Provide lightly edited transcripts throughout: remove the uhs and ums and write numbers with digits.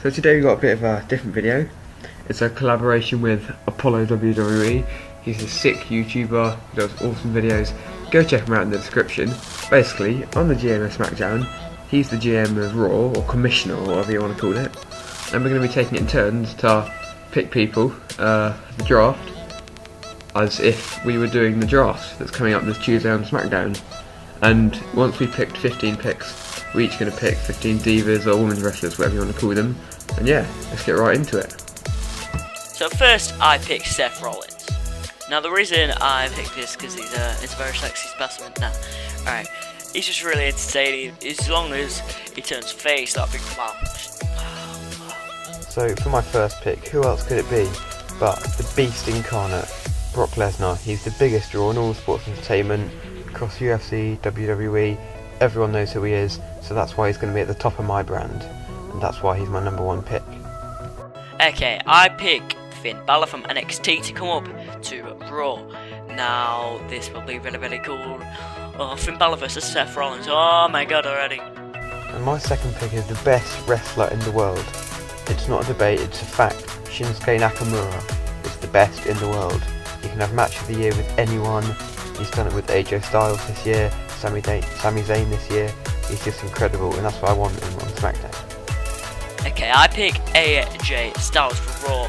So today we got a bit of a different video. It's a collaboration with Apollo WWE. He's a sick YouTuber who does awesome videos. Go check him out in the description. Basically, I'm the GM of SmackDown. He's the GM of Raw, or Commissioner, or whatever you want to call it. And we're going to be taking it in turns to pick people for the draft, as if we were doing the draft that's coming up this Tuesday on SmackDown. And once we've picked 15 picks, we're each going to pick 15 divas or women's wrestlers, whatever you want to call them. And yeah, let's get right into it. So first, I picked Seth Rollins. Now the reason I picked this because he's a very sexy specimen. Now, alright, he's just really entertaining. As long as he turns face, that big wow. So for my first pick, who else could it be but the Beast incarnate, Brock Lesnar? He's the biggest draw in all sports entertainment, across UFC, WWE. Everyone knows who he is, so that's why he's going to be at the top of my brand, and that's why he's my number one pick. Okay, I pick Finn Balor from NXT to come up to Raw. Now, this will be really, really cool. Oh, Finn Balor versus Seth Rollins. Oh my god, already. And my second pick is the best wrestler in the world. It's not a debate, it's a fact. Shinsuke Nakamura is the best in the world. You can have match of the year with anyone. He's done it with AJ Styles this year, Sami Zayn this year. He's just incredible, and that's what I want him on SmackDown. Okay, I pick AJ Styles for Raw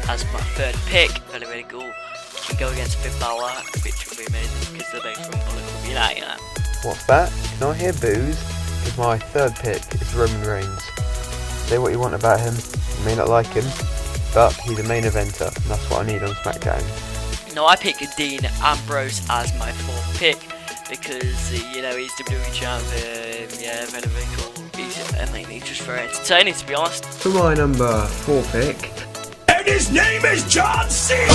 as my third pick. Really, really cool. He can go against Finn Balor, which will be amazing because they're both from Bullet United. What's that? Can I hear booze? Because my third pick is Roman Reigns. Say what you want about him, you may not like him, but he's a main eventer, and that's what I need on SmackDown. No, I pick Dean Ambrose as my fourth pick because, you know, he's WWE champion. Yeah, very, very cool. He's just very entertaining, to be honest. For my number 4 pick, and his name is John Cena!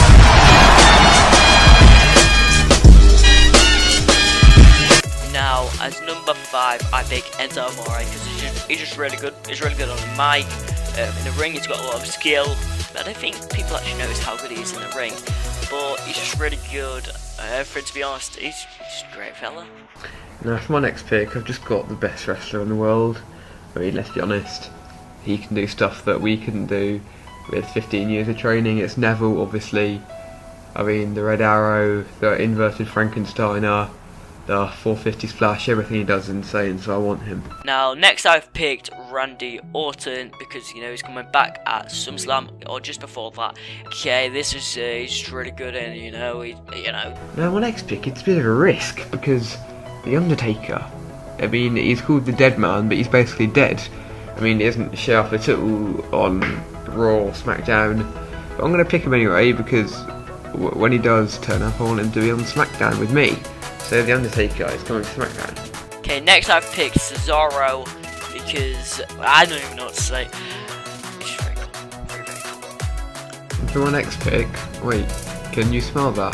Now, as number 5, I pick Enzo Amore because he's just really good. He's really good on the mic. In the ring, he's got a lot of skill. But I don't think people actually notice how good he is in the ring. But he's just really good. For him, to be honest, he's just a great fella. Now for my next pick, I've just got the best wrestler in the world. I mean, let's be honest, he can do stuff that we couldn't do with 15 years of training. It's Neville, obviously. I mean, the Red Arrow, the inverted Frankensteiner, the 450 splash, everything he does is insane, so I want him. Now, next I've picked Randy Orton because, you know, he's coming back at SummerSlam or just before that. Okay, this is he's just really good, and you know. Now my next pick, it's a bit of a risk because The Undertaker. I mean, he's called the Dead Man, but he's basically dead. I mean, he doesn't show up at all on Raw or SmackDown, but I'm going to pick him anyway because when he does turn up, I want him to be on SmackDown with me. So The Undertaker is coming to SmackDown. Okay, next I've picked Cesaro because I don't even know what to say. It's just very cool. Very, very cool. And for my next pick, wait, can you smell that?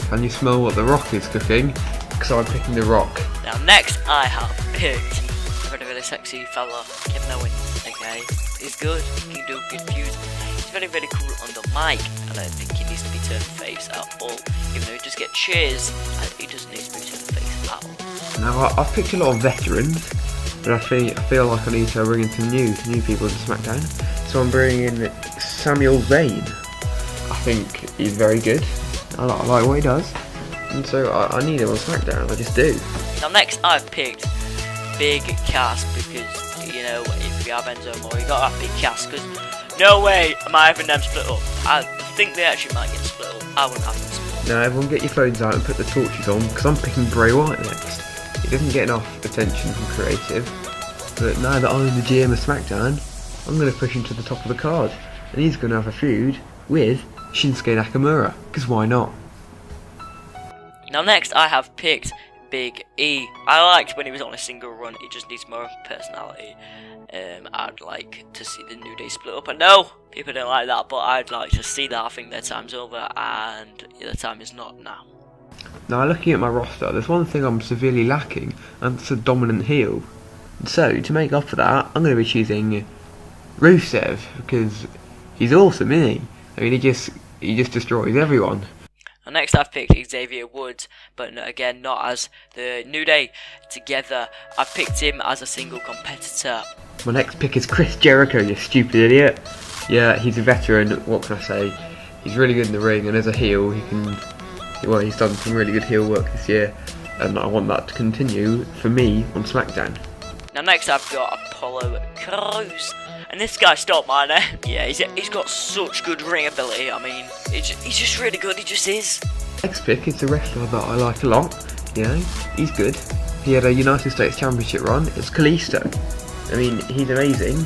Can you smell what The Rock is cooking? Because I'm picking The Rock. Now, next I have picked a very, very sexy fella, Kevin Owens. Okay, he's good. He can do good feuds. He's very, very cool on the mic. I don't think he needs to be turned face at all. Even though he just get cheers, he doesn't need to be turned face at all. Now I've picked a lot of veterans, but I feel like I need to bring in some new people to SmackDown. So I'm bringing in Samuel Zayn. I think he's very good. I like what he does, and so I need him on SmackDown. I just do. Now next I've picked Big Cass because, you know, if you have Enzo Amore, you got that Big Cass because no way am I having them split up. I think they actually might get split up. I wouldn't have them split up. Now everyone get your phones out and put the torches on because I'm picking Bray Wyatt next. He doesn't get enough attention from creative, but now that I'm the GM of SmackDown, I'm going to push him to the top of the card, and he's going to have a feud with Shinsuke Nakamura, because why not? Now next I have picked Big E. I liked when he was on a single run. He just needs more personality. I'd like to see the New Day split up. I know people don't like that, but I'd like to see that. I think their time's over, and their time is not now. Now looking at my roster, there's one thing I'm severely lacking, and that's a dominant heel. And so, to make up for that, I'm going to be choosing Rusev, because he's awesome, isn't he? I mean, he just destroys everyone. And next I've picked Xavier Woods, but again not as the New Day together. I've picked him as a single competitor. My next pick is Chris Jericho, you stupid idiot. Yeah, he's a veteran, what can I say? He's really good in the ring, and as a heel, he's done some really good heel work this year, and I want that to continue for me on SmackDown. Now next I've got Apollo Crews, and this guy stole my name. Yeah, he's got such good ring ability. I mean, he's just really good. He just is. Next pick is a wrestler that I like a lot. You know, he's good. He had a United States Championship run. It's Kalisto. I mean, he's amazing.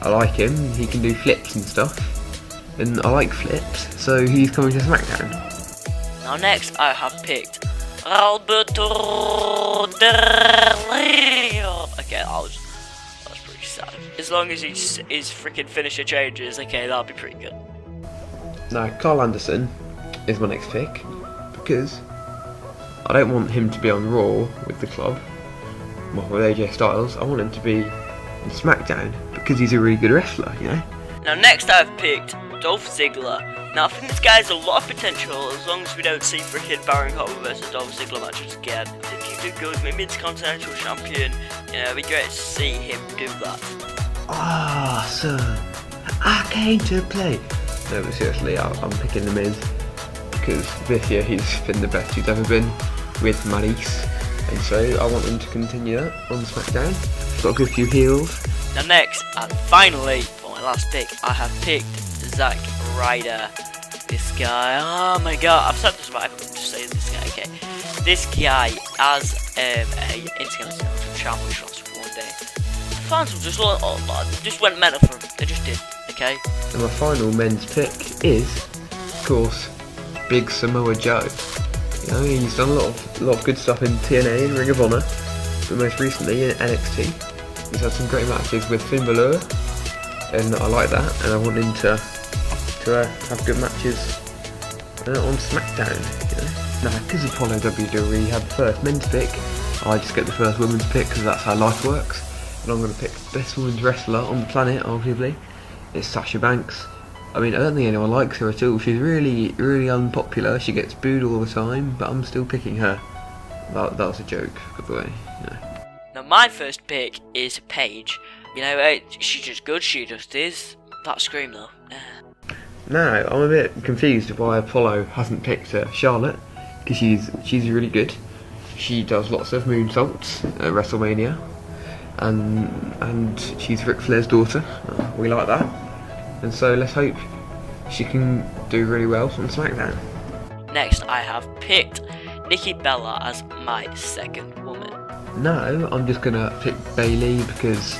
I like him. He can do flips and stuff, and I like flips. So he's coming to SmackDown. Now next I have picked Alberto Del Rio. Okay, that's pretty sad. As long as his freaking finisher changes, okay, that'll be pretty good. Now, Carl Anderson is my next pick because I don't want him to be on Raw with the club, well, with AJ Styles. I want him to be on SmackDown because he's a really good wrestler, you know. Now next I've picked Dolph Ziggler. Now I think this guy has a lot of potential as long as we don't see freaking Baron Corbin versus Dolph Ziggler matches again. I think he did good, maybe Intercontinental Champion. You know, it'd be great to see him do that. Ah, son, I came to play. No, but seriously, I'm picking The Miz because this year he's been the best he's ever been with Maryse, and so I want him to continue that on SmackDown. He's got a good few heels. Now next, and finally, for my last pick, I have picked Zack Ryder. This guy, oh my god, I've said this right, I'm just saying this guy, okay. This guy has a Intercontinental Championship one day. The fans just went mental for him, they just did, okay. And my final men's pick is, of course, Big Samoa Joe. You know, he's done a lot of good stuff in TNA and Ring of Honor, but most recently in NXT. He's had some great matches with Finn Balor, and I like that, and I want him to have good matches on SmackDown, you know. Now, because Apollo WWE had the first men's pick, I just get the first women's pick because that's how life works. And I'm going to pick the best women's wrestler on the planet, arguably. It's Sasha Banks. I mean, I don't think anyone likes her at all. She's really, really unpopular. She gets booed all the time, but I'm still picking her. That was a joke, by the way. You know. Now, my first pick is Paige. You know, she's just good. She just is. That scream though. Now, I'm a bit confused why Apollo hasn't picked Charlotte, because she's really good. She does lots of moonsaults at WrestleMania, and she's Ric Flair's daughter. We like that, and so let's hope she can do really well on SmackDown. Next, I have picked Nikki Bella as my second woman. No, I'm just gonna pick Bayley because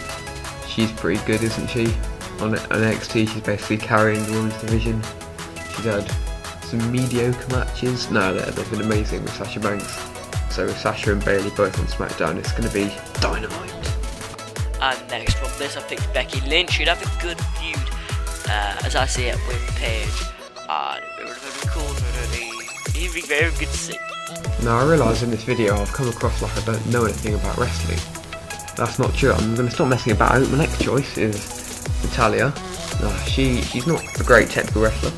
she's pretty good, isn't she? On NXT, she's basically carrying the women's division. She's had some mediocre matches. No, they've been amazing with Sasha Banks. So with Sasha and Bayley both on SmackDown, it's going to be dynamite. And next from this, I picked Becky Lynch. She'd have a good feud, as I see it, with Paige. And it would have been cool. It'd be very good to see. Now, I realise in this video I've come across like I don't know anything about wrestling. That's not true. I'm going to stop messing about. My next choice is Natalya. She's not a great technical wrestler,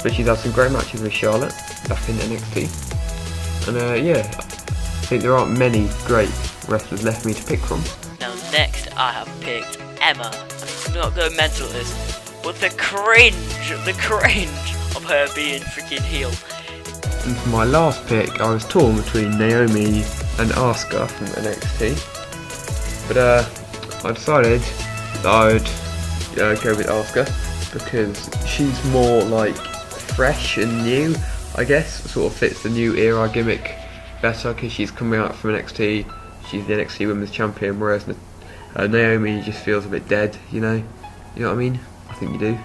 but she's had some great matches with Charlotte back in NXT. And yeah, I think there aren't many great wrestlers left for me to pick from. Now next I have picked Emma. I'm not going mental at this, but the cringe of her being freaking heel. And for my last pick, I was torn between Naomi and Asuka from NXT, but I decided that I would go with Asuka because she's more like fresh and new, I guess. Sort of fits the new era gimmick better because she's coming out from NXT. She's the NXT Women's Champion, whereas Naomi just feels a bit dead, you know? You know what I mean? I think you do.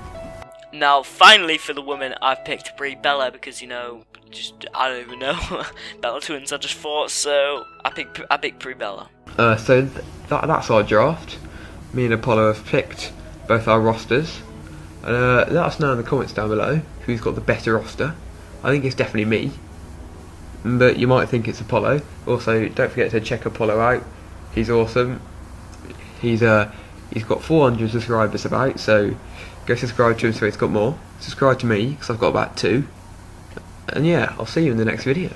Now, finally for the woman, I've picked Brie Bella because, you know, I don't even know. Bella Twins, I just thought, so I picked Brie Bella. So that's our draft. Me and Apollo have picked both our rosters. Let us know in the comments down below who's got the better roster. I think it's definitely me, but you might think it's Apollo. Also, don't forget to check Apollo out. He's awesome. He's got 400 subscribers about, so go subscribe to him so he's got more. Subscribe to me because I've got about 2. And yeah, I'll see you in the next video.